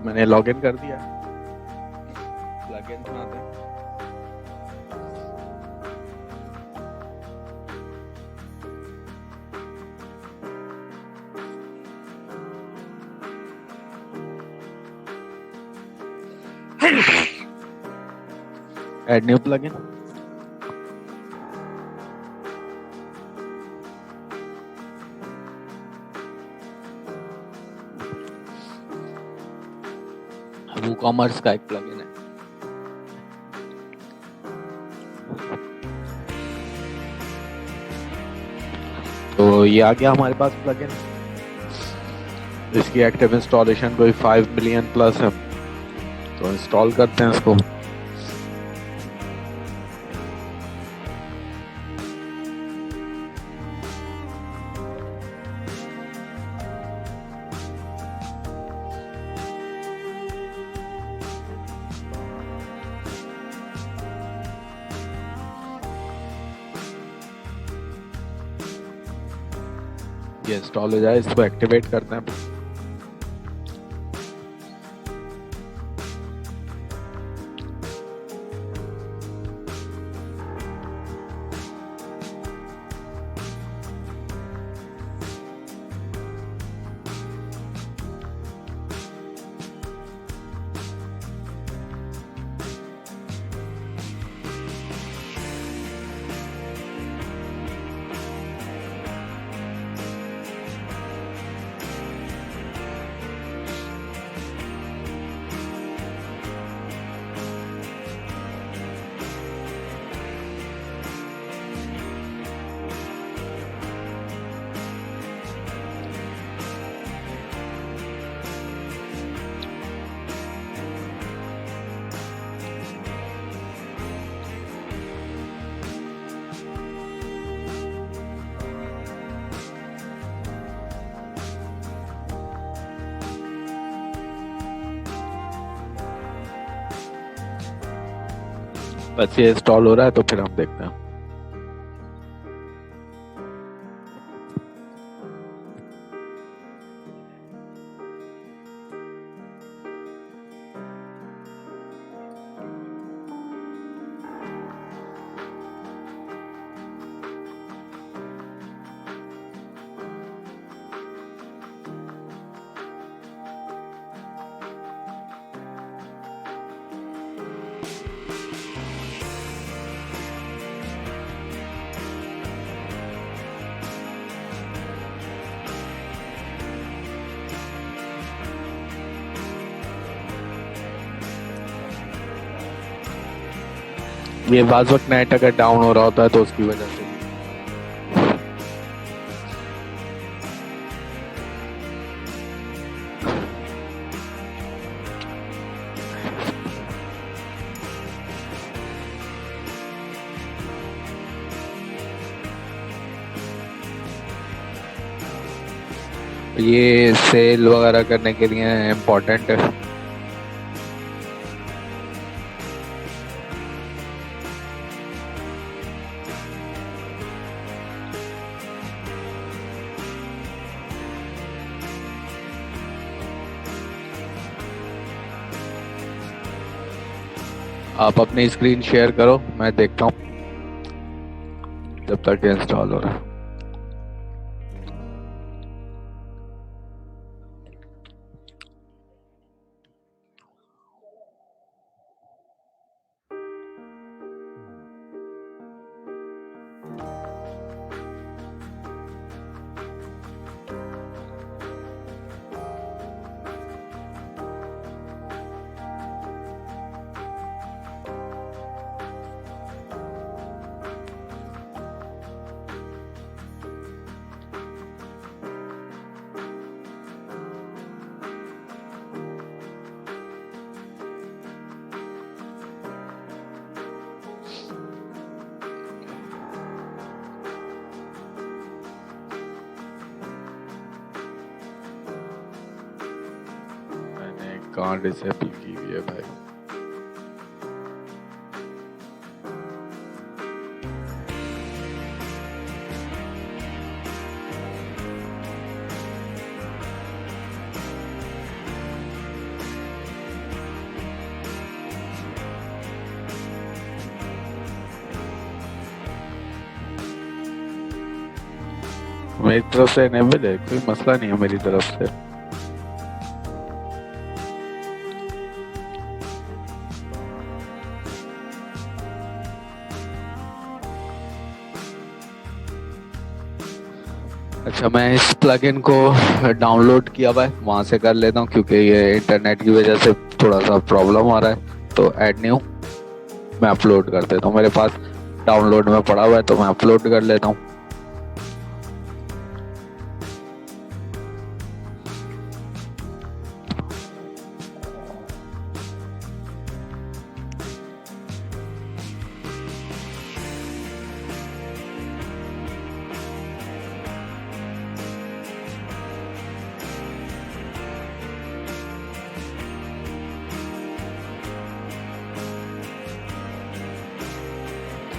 मैंने लॉगिन कर दिया। प्लगइन बनाते हैं। Add new plugin. WooCommerce का एक प्लगइन है। तो ये आ गया हमारे पास प्लगइन। इसकी एक्टिव इंस्टॉलेशन कोई 5 मिलियन प्लस है, तो इंस्टॉल करते हैं इसको। ये इंस्टॉल हो जाए, इसको एक्टिवेट करते हैं। बस ये इंस्टॉल हो रहा है, तो फिर हम देखते हैं। ये बाज़ वक्त नेट अगर डाउन हो रहा होता है तो उसकी वजह से। ये सेल वगैरह करने के लिए इम्पोर्टेंट है। आप अपनी स्क्रीन शेयर करो, मैं देखता हूँ जब तक इंस्टॉल हो रहा है। कहाँ डिसेबल की हुई है भाई? मेरी तरफ से एनेबल है, कोई मसला नहीं है मेरी तरफ से। अच्छा, मैं इस प्लगइन को डाउनलोड किया हुआ है, वहां से कर लेता हूँ क्योंकि ये इंटरनेट की वजह से थोड़ा सा प्रॉब्लम आ रहा है। तो ऐड न्यू मैं अपलोड कर देता हूँ, मेरे पास डाउनलोड में पड़ा हुआ है तो मैं अपलोड कर लेता हूँ।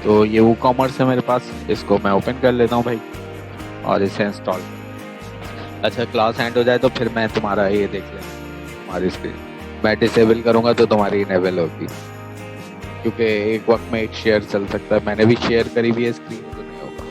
तो ये वो कॉमर्स है मेरे पास, इसको मैं ओपन कर लेता हूँ भाई और इसे इंस्टॉल। अच्छा, क्लास एंड हो जाए तो फिर मैं तुम्हारा ये देख लेंगे तुम्हारी स्क्रीन। मैं डिसेबल करूंगा तो तुम्हारी इनेबल होगी, क्योंकि एक वक्त में एक शेयर चल सकता है। मैंने भी शेयर करी हुई है स्क्रीन, तो नहीं होगा।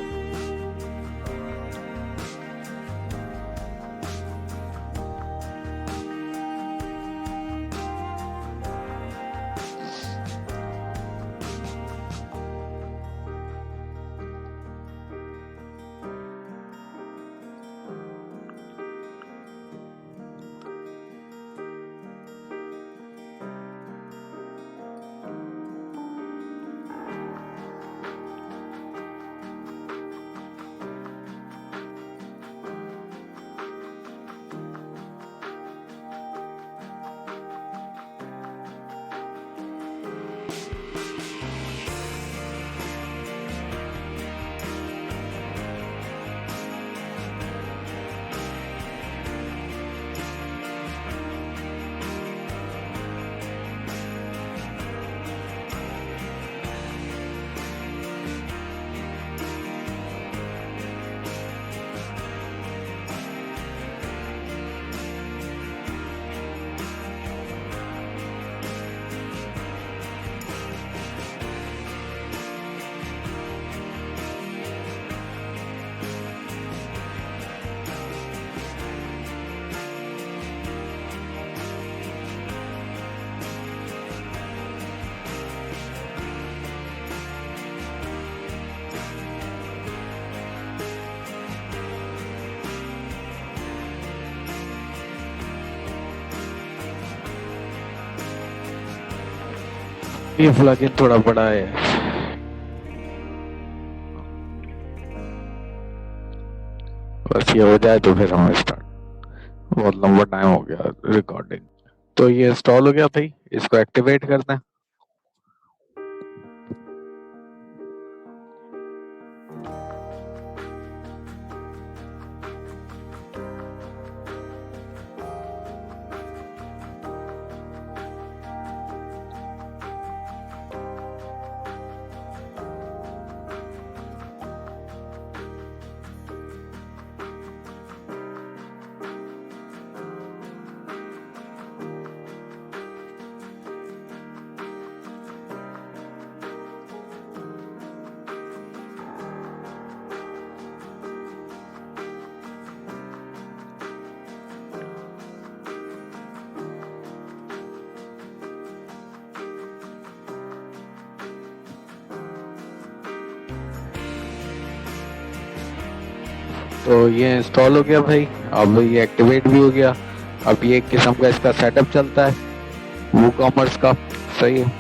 ये प्लगइन थोड़ा बड़ा है, बस ये हो जाए तो फिर हम स्टार्ट। बहुत लंबा टाइम हो गया रिकॉर्डिंग। तो ये इंस्टॉल हो गया भाई, इसको एक्टिवेट करते हैं। तो ये इंस्टॉल हो गया भाई, अब ये एक्टिवेट भी हो गया। अब ये एक किस्म का इसका सेटअप चलता है वो कॉमर्स का, सही है।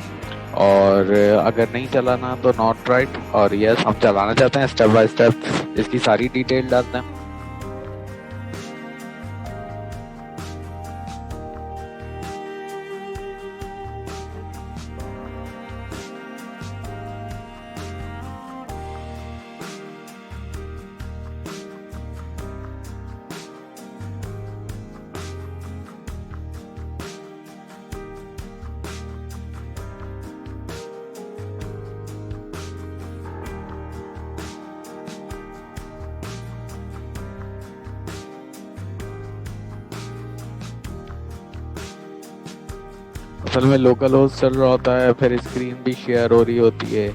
और अगर नहीं चलाना तो नॉट राइट, और यस हम चलाना चाहते हैं, स्टेप बाय स्टेप इसकी सारी डिटेल डालते हैं। असल में लोकल होस्ट चल रहा होता है, फिर स्क्रीन भी शेयर हो रही होती है,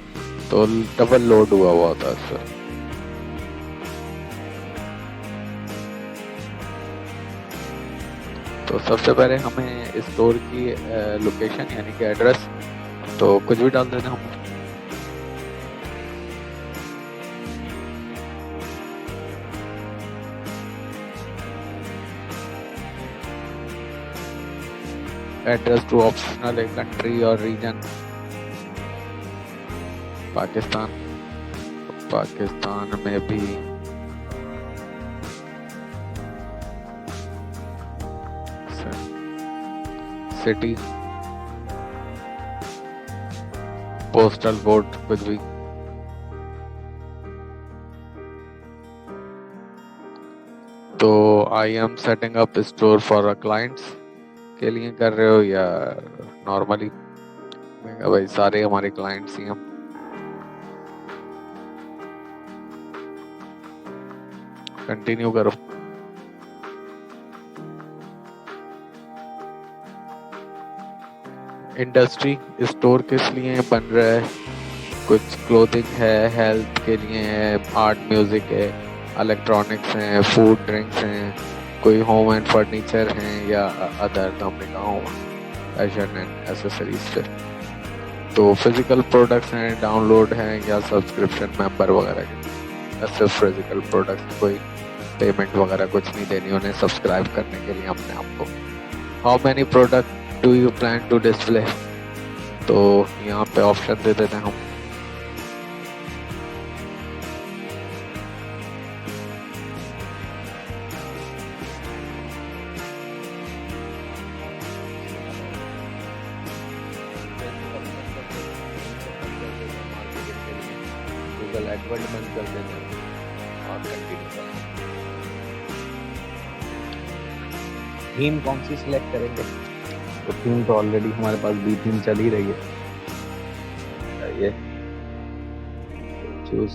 तो डबल लोड हुआ हुआ होता है सर। तो सबसे पहले हमें स्टोर की लोकेशन यानी कि एड्रेस तो कुछ भी डाल देना हम। एड्रेस टू ऑप्शनल है कंट्री और रीजन। पाकिस्तान, पाकिस्तान में भी सिटी, पोस्टल कोड कुछ भी। तो I am setting up store for clients के लिए कर रहे हो या नॉर्मली? भाई सारे हमारे क्लाइंट्स ही हैं। कंटिन्यू करो। इंडस्ट्री स्टोर किस लिए बन रहा है? कुछ क्लोथिंग है, हेल्थ के लिए है, आर्ट म्यूजिक है, इलेक्ट्रॉनिक्स हैं, फूड ड्रिंक्स हैं, कोई होम एंड फर्नीचर हैं या अदर, तो हमने कहा होम फैशन एंड एसेसरीज पे। तो फिजिकल प्रोडक्ट्स हैं, डाउनलोड हैं या सब्सक्रिप्शन मेंबर वगैरह के? सिर्फ फिजिकल प्रोडक्ट्स, कोई पेमेंट वगैरह कुछ नहीं देनी उन्हें सब्सक्राइब करने के लिए अपने आप को। How many product do you plan to display? तो यहाँ पे ऑप्शन दे देते हैं हम। गूगल एडवर्ड बंद कर देते हैं और कंटिन्यू करते हैं। थीम कौन सी सिलेक्ट करेंगे? तो थीम तो ऑलरेडी हमारे पास बी थीम चल ही रही है। ये चूज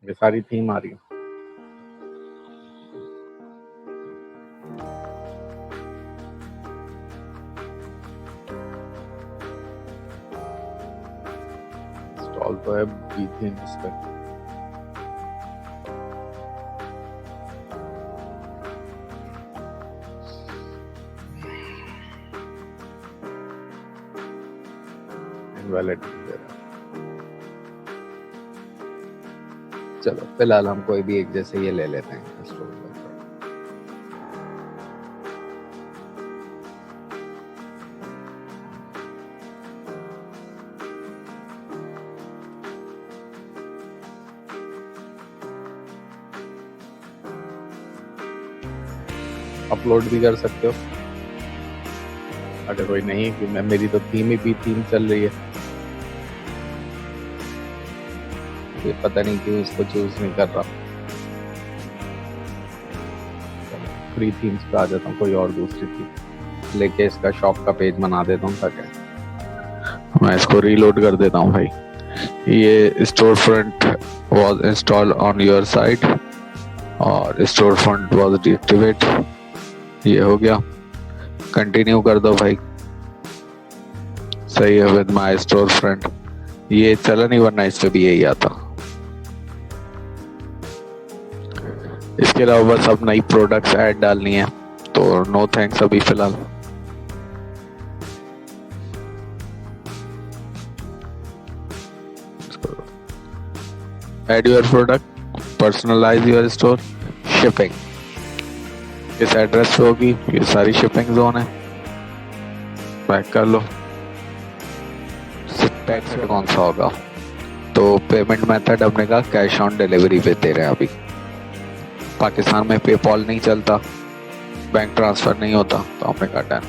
ये सारी थीम आ रही है। इंस्टॉल तो है बी थीम इस पर। इनवैलिड दे रहा है। चलो फिलहाल हम कोई भी एक जैसे ये ले लेते हैं। अपलोड भी कर सकते हो अगर कोई नहीं कि मैं मेरी तो थीम ही भी थीम चल रही है। ये पता नहीं क्यों इसको चूज नहीं कर रहा। फ्री थीम्स पे आ जाता हूँ, कोई और दूसरी थीम लेके इसका शॉप का पेज बना देता हूँ ताकि मैं इसको रीलोड कर देता हूँ। भाई ये store front was install on your site और स्टोर फ्रंट वॉज डीएक्टिवेट। ये हो गया, कंटिन्यू कर दो भाई। सही है विद माय स्टोर फ्रंट। ये चला नहीं वरना इस पे भी यही आता। इसके अलावा बस अब नई प्रोडक्ट्स ऐड डालनी है तो नो थैंक्स अभी फिलहाल। Add your product, personalize your store, shipping इस एड्रेस पे होगी। ये सारी शिपिंग जोन है, बैक कर लो। टैक्स कौन सा होगा? तो पेमेंट मेथड हमने कहा कैश ऑन डिलीवरी पे दे रहे हैं। अभी पाकिस्तान में पेपॉल नहीं चलता, बैंक ट्रांसफर नहीं होता, तो हमने कहा डन।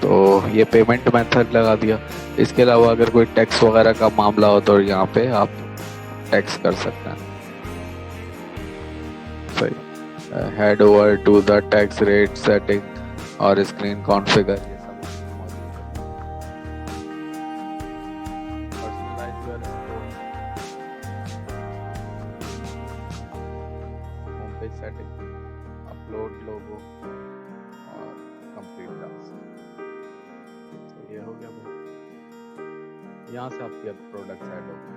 तो ये पेमेंट मेथड लगा दिया। इसके अलावा अगर कोई टैक्स वगैरह का मामला हो तो यहाँ पे आप टैक्स कर सकते हैं। सही। Head over to the tax rate setting और स्क्रीन कॉन्फ़िगर, ये सब personalise your home page setting, upload logo और कंप्लीट टास्क। तो ये हो हो गया भाई, यहाँ से आपकी अब प्रोडक्ट ऐड हो गए।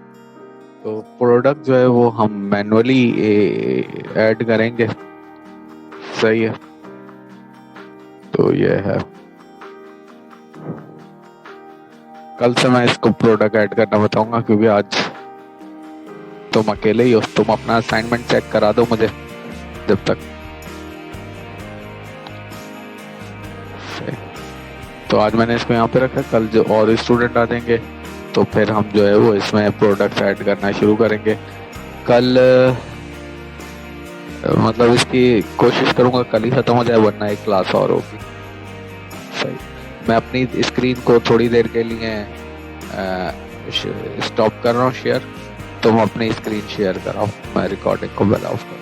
तो प्रोडक्ट जो है वो हम मैनुअली ऐड करेंगे, सही है। तो ये है, कल से मैं इसको प्रोडक्ट ऐड करना बताऊंगा, क्योंकि आज तुम अकेले ही हो। तुम अपना असाइनमेंट चेक करा दो मुझे जब तक। तो आज मैंने इसको यहाँ पे रखा, कल जो और स्टूडेंट आ जाएंगे तो फिर हम जो है वो इसमें प्रोडक्ट ऐड करना शुरू करेंगे। कल मतलब इसकी कोशिश करूंगा कल ही खत्म हो जाए, वरना एक क्लास और होगी। सही, मैं अपनी स्क्रीन को थोड़ी देर के लिए स्टॉप कर रहा हूँ शेयर। तुम अपनी स्क्रीन शेयर कराओ, मैं रिकॉर्डिंग को बेल ऑफ कर